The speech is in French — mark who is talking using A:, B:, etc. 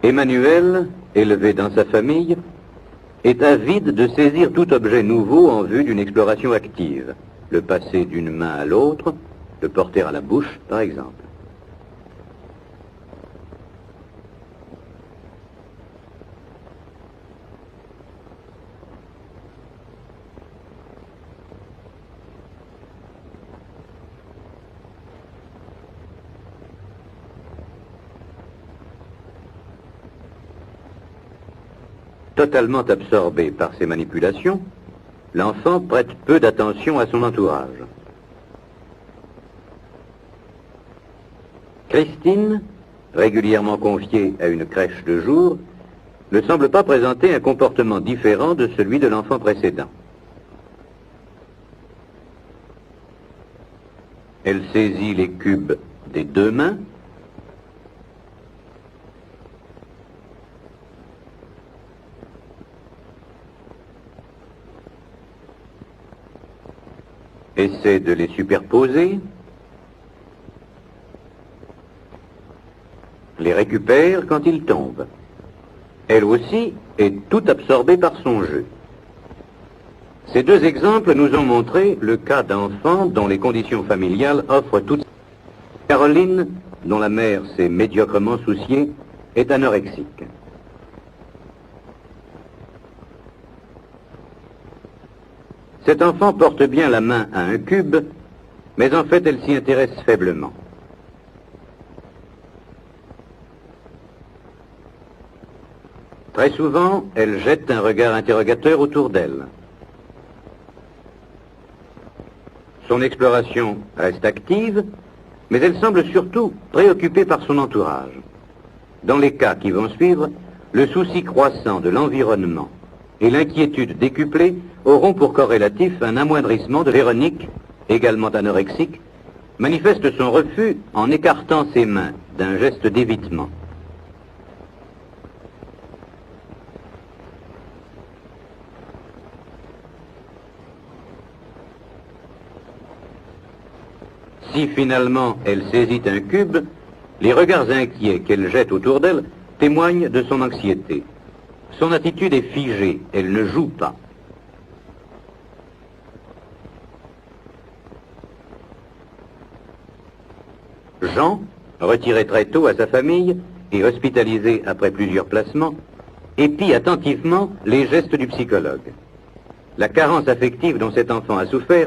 A: Emmanuel, élevé dans sa famille, est avide de saisir tout objet nouveau en vue d'une exploration active, le passer d'une main à l'autre, le porter à la bouche, par exemple. Totalement absorbé par ces manipulations, l'enfant prête peu d'attention à son entourage. Christine, régulièrement confiée à une crèche de jour, ne semble pas présenter un comportement différent de celui de l'enfant précédent. Elle saisit les cubes des deux mains, essaie de les superposer, les récupère quand ils tombent. Elle aussi est tout absorbée par son jeu. Ces deux exemples nous ont montré le cas d'enfants dont les conditions familiales offrent toutes. Caroline, dont la mère s'est médiocrement souciée, est anorexique. Cet enfant porte bien la main à un cube, mais en fait elle s'y intéresse faiblement. Très souvent, elle jette un regard interrogateur autour d'elle. Son exploration reste active, mais elle semble surtout préoccupée par son entourage. Dans les cas qui vont suivre, le souci croissant de l'environnement et l'inquiétude décuplée auront pour corrélatif un amoindrissement de Véronique, également anorexique, manifeste son refus en écartant ses mains d'un geste d'évitement. Si finalement elle saisit un cube, les regards inquiets qu'elle jette autour d'elle témoignent de son anxiété. Son attitude est figée, elle ne joue pas. Jean, retiré très tôt à sa famille et hospitalisé après plusieurs placements, épie attentivement les gestes du psychologue. La carence affective dont cet enfant a souffert